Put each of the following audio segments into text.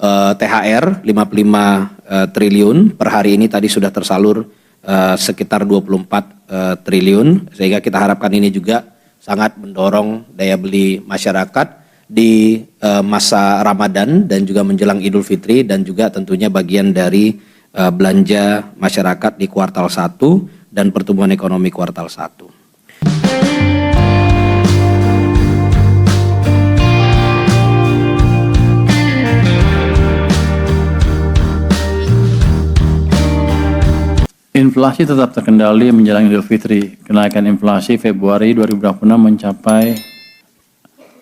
THR 55 triliun, per hari ini tadi sudah tersalur sekitar 24 triliun, sehingga kita harapkan ini juga sangat mendorong daya beli masyarakat di masa Ramadan dan juga menjelang Idul Fitri, dan juga tentunya bagian dari belanja masyarakat di kuartal 1 dan pertumbuhan ekonomi kuartal 1. Inflasi tetap terkendali menjelang Idul Fitri. Kenaikan inflasi Februari 2026 mencapai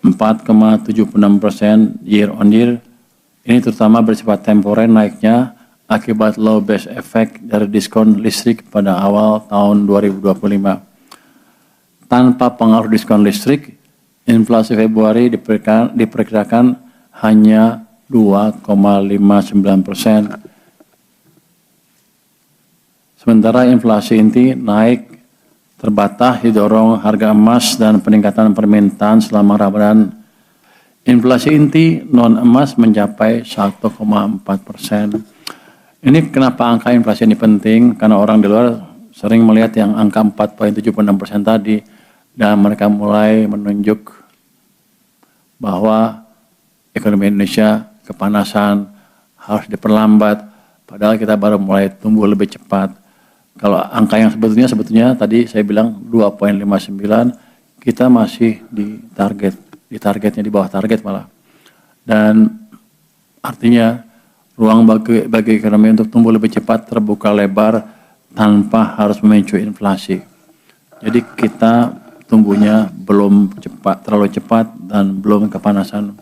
4,76% year on year. Ini terutama bersifat temporer naiknya akibat low base effect dari diskon listrik pada awal tahun 2025. Tanpa pengaruh diskon listrik, inflasi Februari diperkirakan hanya 2,59%. Sementara inflasi inti naik terbatas didorong harga emas dan peningkatan permintaan selama Ramadan. Inflasi inti non emas mencapai 1,4%. Ini kenapa angka inflasi ini penting? Karena orang di luar sering melihat yang angka 4,76% tadi dan mereka mulai menunjuk bahwa ekonomi Indonesia kepanasan, harus diperlambat, padahal kita baru mulai tumbuh lebih cepat. Kalau angka yang sebetulnya tadi saya bilang 2,59, kita masih di targetnya di bawah target malah. Dan artinya ruang bagi ekonomi untuk tumbuh lebih cepat terbuka lebar tanpa harus memicu inflasi. Jadi kita tumbuhnya belum terlalu cepat dan belum kepanasan.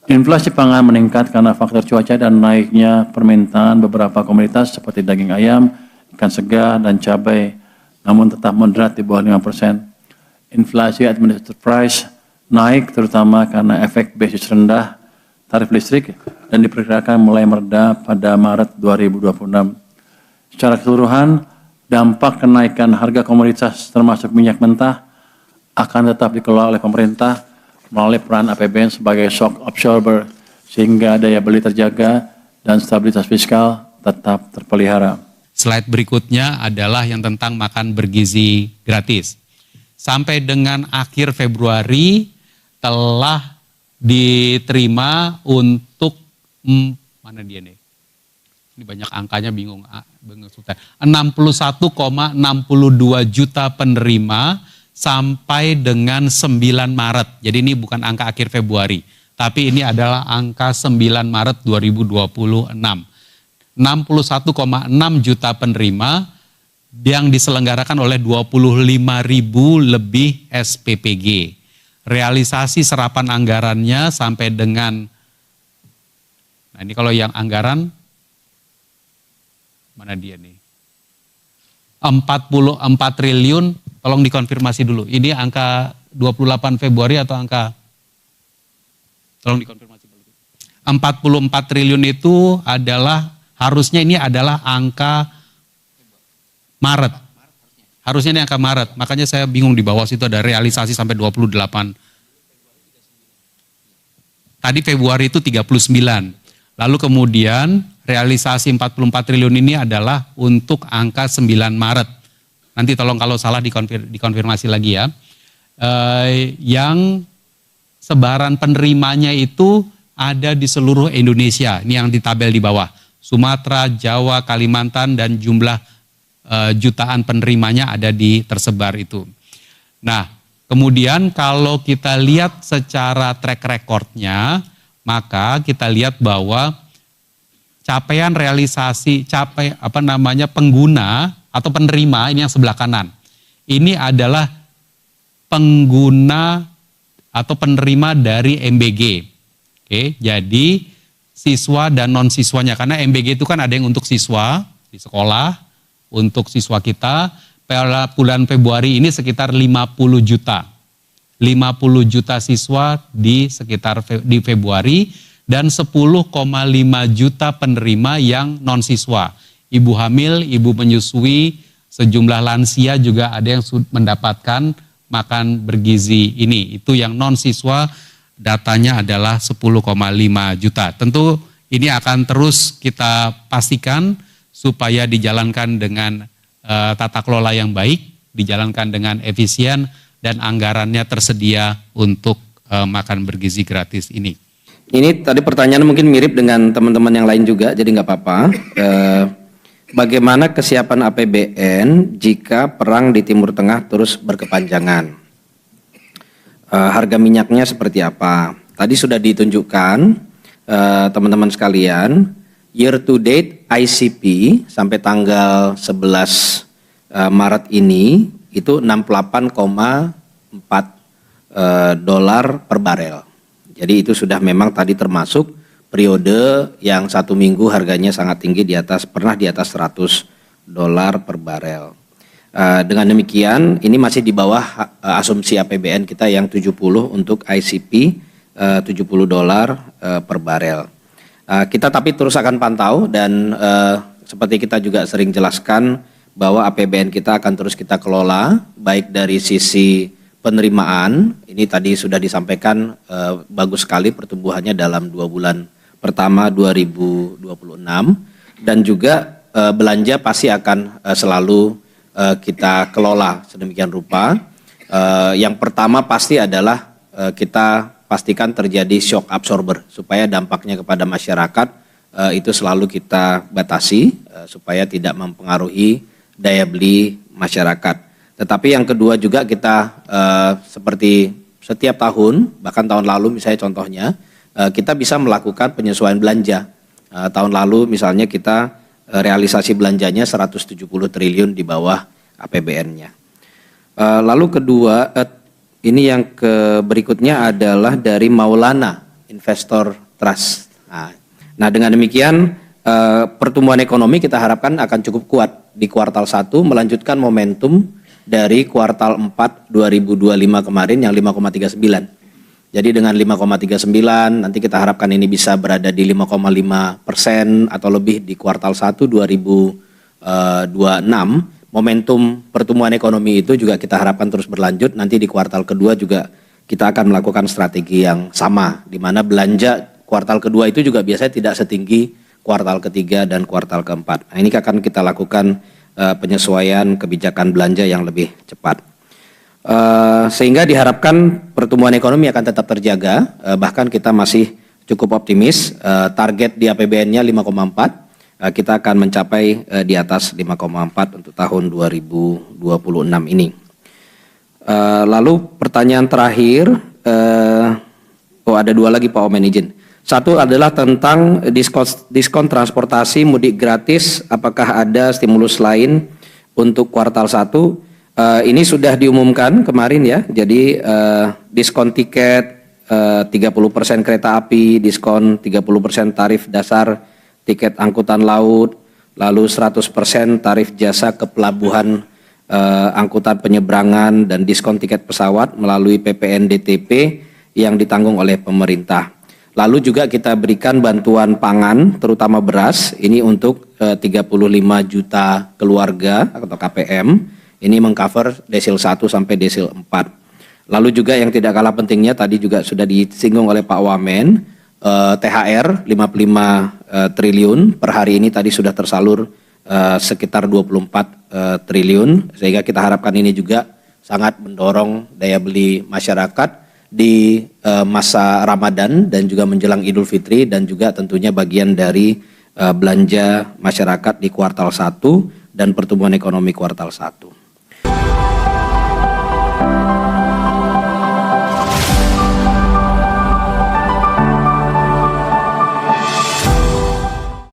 Inflasi pangan meningkat karena faktor cuaca dan naiknya permintaan beberapa komoditas seperti daging ayam, ikan segar, dan cabai, namun tetap moderat di bawah 5%. Inflasi administrative price naik terutama karena efek basis rendah tarif listrik dan diperkirakan mulai mereda pada Maret 2026. Secara keseluruhan, dampak kenaikan harga komoditas termasuk minyak mentah akan tetap dikelola oleh pemerintah melalui peran APBN sebagai shock absorber sehingga daya beli terjaga dan stabilitas fiskal tetap terpelihara. Slide berikutnya adalah yang tentang makan bergizi gratis. Sampai dengan akhir Februari telah diterima untuk mana dia nih? Ini banyak angkanya bingung. 61,62 juta penerima sampai dengan 9 Maret. Jadi ini bukan angka akhir Februari, tapi ini adalah angka 9 Maret 2026. 61,6 juta penerima yang diselenggarakan oleh 25.000 lebih SPPG. Realisasi serapan anggarannya sampai dengan, nah ini kalau yang anggaran, mana dia nih? 44 triliun, tolong dikonfirmasi dulu. Ini angka 28 Februari atau angka? Tolong dikonfirmasi dulu. 44 triliun itu adalah harusnya ini adalah angka Maret. Harusnya ini angka Maret. Makanya saya bingung di bawah situ ada realisasi sampai 28. Tadi Februari itu 39. Lalu kemudian realisasi 44 triliun ini adalah untuk angka 9 Maret. Nanti tolong kalau salah dikonfirmasi lagi ya. Yang sebaran penerimanya itu ada di seluruh Indonesia. Ini yang di tabel di bawah. Sumatera, Jawa, Kalimantan, dan jumlah jutaan penerimanya ada di tersebar itu. Nah, kemudian kalau kita lihat secara track recordnya, maka kita lihat bahwa capaian realisasi, pengguna atau penerima, ini yang sebelah kanan. Ini adalah pengguna atau penerima dari MBG. Oke, jadi siswa dan non-siswanya, karena MBG itu kan ada yang untuk siswa di sekolah, untuk siswa kita, pada bulan Februari ini sekitar 50 juta. 50 juta siswa di sekitar di Februari, dan 10,5 juta penerima yang non-siswa. Ibu hamil, ibu menyusui, sejumlah lansia juga ada yang mendapatkan makan bergizi ini. Itu yang non-siswa, datanya adalah 10,5 juta. Tentu Ini akan terus kita pastikan supaya dijalankan dengan tata kelola yang baik, dijalankan dengan efisien, dan anggarannya tersedia untuk makan bergizi gratis ini. Ini tadi pertanyaan mungkin mirip dengan teman-teman yang lain juga, jadi nggak apa-apa. Bagaimana kesiapan APBN jika perang di Timur Tengah terus berkepanjangan? Harga minyaknya seperti apa? Tadi sudah ditunjukkan teman-teman sekalian, year to date ICP sampai tanggal 11 Maret ini itu 68,4 dolar per barel. Jadi itu sudah memang tadi termasuk periode yang 1 minggu harganya sangat tinggi, pernah di atas 100 dolar per barel. Dengan demikian ini masih di bawah asumsi APBN kita yang 70 untuk ICP 70 dolar per barel. Kita tapi terus akan pantau dan seperti kita juga sering jelaskan bahwa APBN kita akan terus kita kelola baik dari sisi penerimaan, ini tadi sudah disampaikan bagus sekali pertumbuhannya dalam 2 bulan pertama 2026, dan juga belanja pasti akan selalu kita kelola sedemikian rupa. Yang pertama pasti adalah kita pastikan terjadi shock absorber supaya dampaknya kepada masyarakat itu selalu kita batasi supaya tidak mempengaruhi daya beli masyarakat. Tetapi yang kedua juga kita seperti setiap tahun, bahkan tahun lalu misalnya contohnya, kita bisa melakukan penyesuaian belanja. Tahun lalu misalnya kita realisasi belanjanya 170 triliun di bawah APBN-nya. Lalu kedua, ini yang berikutnya adalah dari Maulana Investor Trust. Nah dengan demikian pertumbuhan ekonomi kita harapkan akan cukup kuat di kuartal 1, melanjutkan momentum dari kuartal 4 2025 kemarin yang 5,39. Jadi dengan 5,39 nanti kita harapkan ini bisa berada di 5,5% atau lebih di kuartal 1 2026. Momentum pertumbuhan ekonomi itu juga kita harapkan terus berlanjut. Nanti di kuartal kedua juga kita akan melakukan strategi yang sama, di mana belanja kuartal kedua itu juga biasanya tidak setinggi kuartal ketiga dan kuartal keempat. Nah, ini akan kita lakukan penyesuaian kebijakan belanja yang lebih cepat. Sehingga diharapkan pertumbuhan ekonomi akan tetap terjaga, bahkan kita masih cukup optimis, target di APBN-nya 5,4, kita akan mencapai di atas 5,4 untuk tahun 2026 ini. Lalu pertanyaan terakhir, ada 2 lagi Pak Omen izin. Satu adalah tentang diskon transportasi mudik gratis, apakah ada stimulus lain untuk kuartal 1? Ini sudah diumumkan kemarin ya, jadi diskon tiket 30% kereta api, diskon 30% tarif dasar tiket angkutan laut, lalu 100% tarif jasa ke pelabuhan angkutan penyeberangan, dan diskon tiket pesawat melalui PPNDTP yang ditanggung oleh pemerintah. Lalu juga kita berikan bantuan pangan terutama beras, ini untuk 35 juta keluarga atau KPM, ini mengcover desil 1 sampai desil 4. Lalu juga yang tidak kalah pentingnya tadi juga sudah disinggung oleh Pak Wamen, THR 55 triliun per hari ini tadi sudah tersalur sekitar 24 triliun, sehingga kita harapkan ini juga sangat mendorong daya beli masyarakat di masa Ramadan dan juga menjelang Idul Fitri, dan juga tentunya bagian dari belanja masyarakat di kuartal 1 dan pertumbuhan ekonomi kuartal 1.